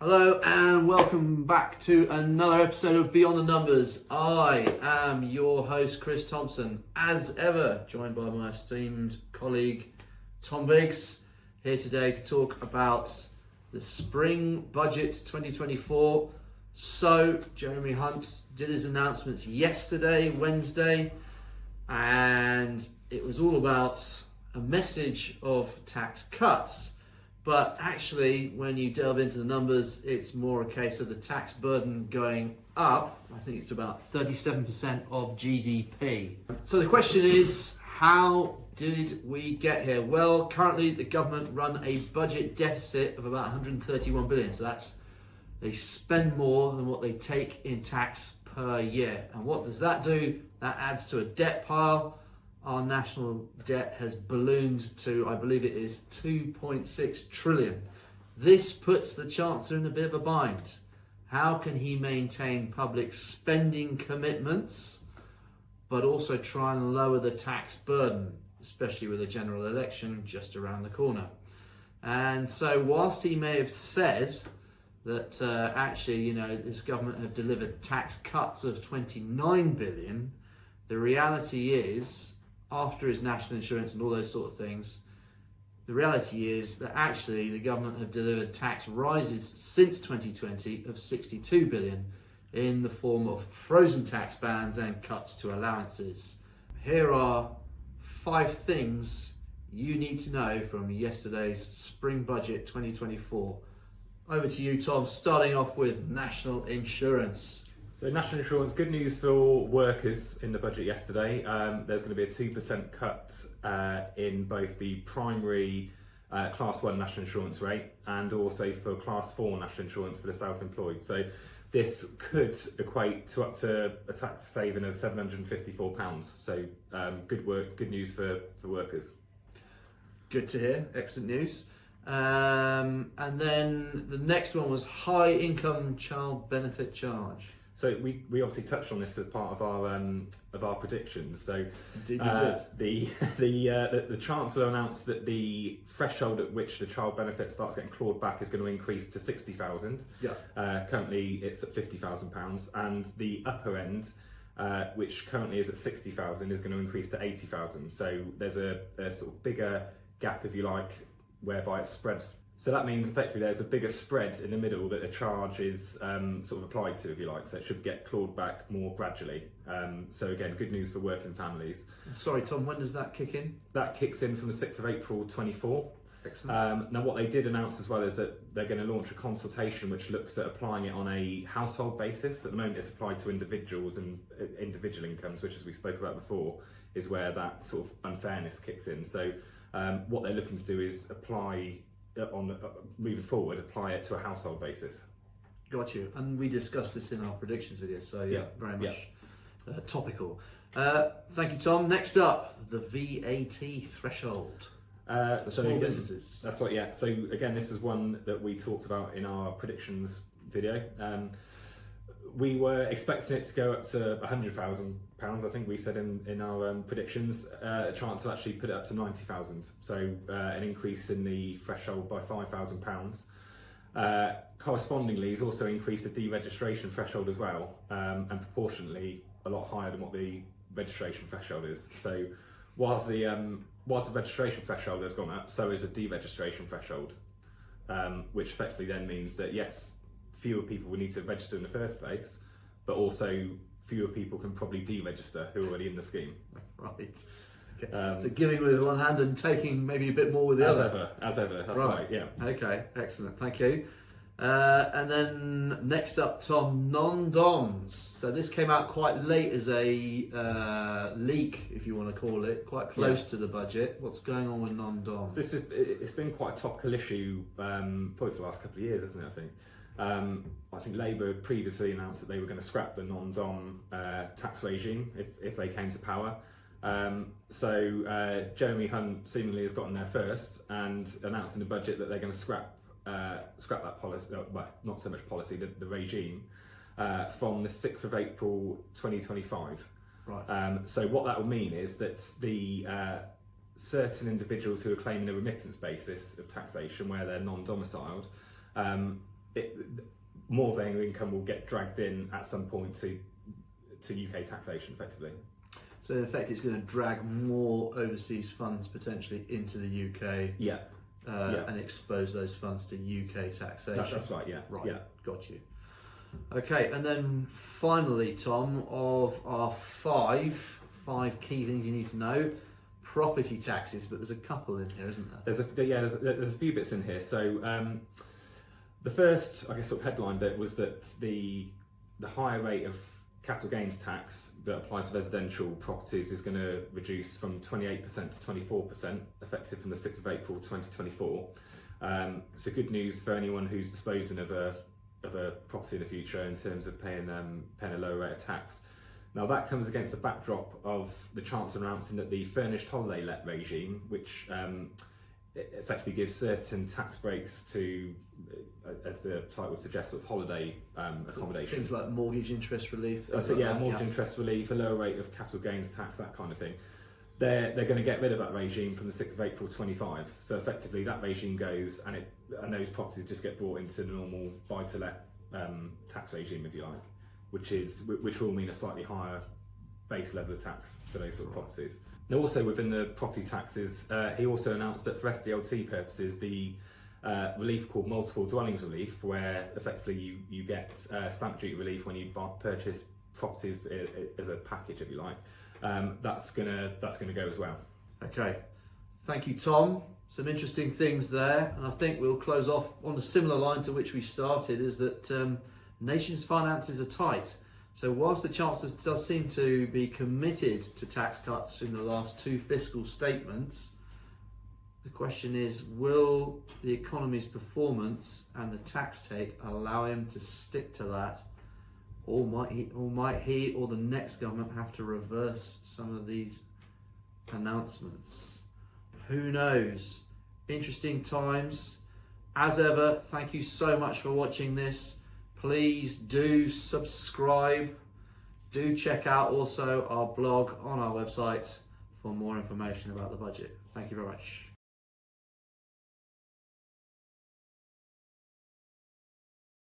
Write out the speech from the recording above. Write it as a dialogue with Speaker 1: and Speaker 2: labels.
Speaker 1: Hello and welcome back to another episode of Beyond the Numbers. I am your host Chris Thompson, as ever joined by my esteemed colleague Tom Biggs, here today to talk about the spring budget 2024. So Jeremy Hunt did his announcements yesterday, Wednesday, and it was all about a message of tax cuts. But actually, when you delve into the numbers, it's more a case of the tax burden going up. I think it's about 37% of GDP. So the question is, how did we get here? Well, currently the government run a budget deficit of about 131 billion. So they spend more than what they take in tax per year. And what does that do? That adds to a debt pile. Our national debt has ballooned to, I believe it is 2.6 trillion. This puts the Chancellor in a bit of a bind. How can he maintain public spending commitments, but also try and lower the tax burden, especially with a general election just around the corner? And so whilst he may have said that actually, this government have delivered tax cuts of 29 billion, the reality is, after his national insurance and all those sort of things, the reality is that actually the government have delivered tax rises since 2020 of 62 billion in the form of frozen tax bans and cuts to allowances. Here are 5 things you need to know from yesterday's spring budget 2024. Over to you, Tom, starting off with national insurance.
Speaker 2: So national insurance, good news for workers in the budget yesterday. There's going to be a 2% cut in both the primary Class 1 national insurance rate and also for Class 4 national insurance for the self-employed. So this could equate to up to a tax saving of £754. So good news for workers.
Speaker 1: Good to hear, excellent news. And then the next one was high income child benefit charge.
Speaker 2: So we obviously touched on this as part of our predictions. So
Speaker 1: Indeed we
Speaker 2: did. The Chancellor announced that the threshold at which the child benefit starts getting clawed back is going to increase to 60,000.
Speaker 1: Yeah.
Speaker 2: Currently it's at £50,000, and the upper end, which currently is at 60,000, is going to increase to 80,000. So there's a sort of bigger gap, if you like, whereby it's spread. So that means effectively there's a bigger spread in the middle that a charge is sort of applied to, if you like. So it should get clawed back more gradually. So again, good news for working families.
Speaker 1: Sorry, Tom, when does that kick in?
Speaker 2: That kicks in from the 6th of April 24.
Speaker 1: Excellent.
Speaker 2: Now what they did announce as well is that they're going to launch a consultation which looks at applying it on a household basis. At the moment it's applied to individuals and individual incomes, which, as we spoke about before, is where that sort of unfairness kicks in. So what they're looking to do is apply moving forward, apply it to a household basis.
Speaker 1: Got you. And we discussed this in our predictions video, so yeah, very much topical. Thank you, Tom. Next up, the VAT threshold for small businesses.
Speaker 2: That's right, yeah. So again, this was one that we talked about in our predictions video. We were expecting it to go up to £100,000, I think we said in our predictions. Chancellor actually put it up to 90,000, so an increase in the threshold by £5,000. Correspondingly, he's also increased the deregistration threshold as well, and proportionately a lot higher than what the registration threshold is. So whilst the registration threshold has gone up, so is the deregistration threshold, which effectively then means that yes, fewer people will need to register in the first place, but also fewer people can probably deregister who are already in the scheme.
Speaker 1: Right. Okay. So giving with one hand and taking maybe a bit more with the other.
Speaker 2: As ever, that's right, yeah.
Speaker 1: Okay, excellent, thank you. And then next up, Tom, non-DOMs. So this came out quite late as a leak, if you want to call it, quite close to the budget. What's going on with non-DOMs?
Speaker 2: So it's been quite a topical issue probably for the last couple of years, isn't it, I think? I think Labour previously announced that they were going to scrap the non-DOM tax regime if they came to power. So Jeremy Hunt seemingly has gotten there first and announced in the budget that they're going to scrap that policy, well, not so much policy, the regime, from the 6th of April 2025.
Speaker 1: Right.
Speaker 2: So what that will mean is that the certain individuals who are claiming a remittance basis of taxation where they're non-domiciled, more of their income will get dragged in at some point to UK taxation, effectively.
Speaker 1: So in effect, it's going to drag more overseas funds potentially into the UK.
Speaker 2: Yeah.
Speaker 1: And expose those funds to UK taxation.
Speaker 2: That's right. Yeah.
Speaker 1: Right.
Speaker 2: Yeah.
Speaker 1: Got you. Okay, and then finally, Tom, of our five key things you need to know, property taxes. But there's a couple in here, isn't there?
Speaker 2: There's a few bits in here. So the first, I guess, sort of headline bit was that the higher rate of capital gains tax that applies to residential properties is going to reduce from 28% to 24%, effective from the 6th of April 2024. So good news for anyone who's disposing of a property in the future in terms of paying a lower rate of tax. Now that comes against the backdrop of the Chancellor announcing that the furnished holiday let regime, which effectively gives certain tax breaks to, as the title suggests, sort of holiday accommodation.
Speaker 1: Things like mortgage interest relief.
Speaker 2: Mortgage interest relief, a lower rate of capital gains tax, that kind of thing. They're going to get rid of that regime from the 6th of April 25. So effectively that regime goes and those properties just get brought into the normal buy-to-let tax regime, if you like, which will mean a slightly higher base level of tax for those sort of properties. Now also within the property taxes, he also announced that for SDLT purposes, the relief called multiple dwellings relief, where effectively you get stamp duty relief when you purchase properties as a package, if you like. That's gonna go as well.
Speaker 1: Okay, thank you, Tom. Some interesting things there, and I think we'll close off on a similar line to which we started, is that nation's finances are tight. So whilst the Chancellor does seem to be committed to tax cuts in the last two fiscal statements, the question is, will the economy's performance and the tax take allow him to stick to that, or might he or the next government have to reverse some of these announcements? Who knows? Interesting times. As ever, thank you so much for watching this. Please do subscribe. Do check out also our blog on our website for more information about the budget. Thank you very much.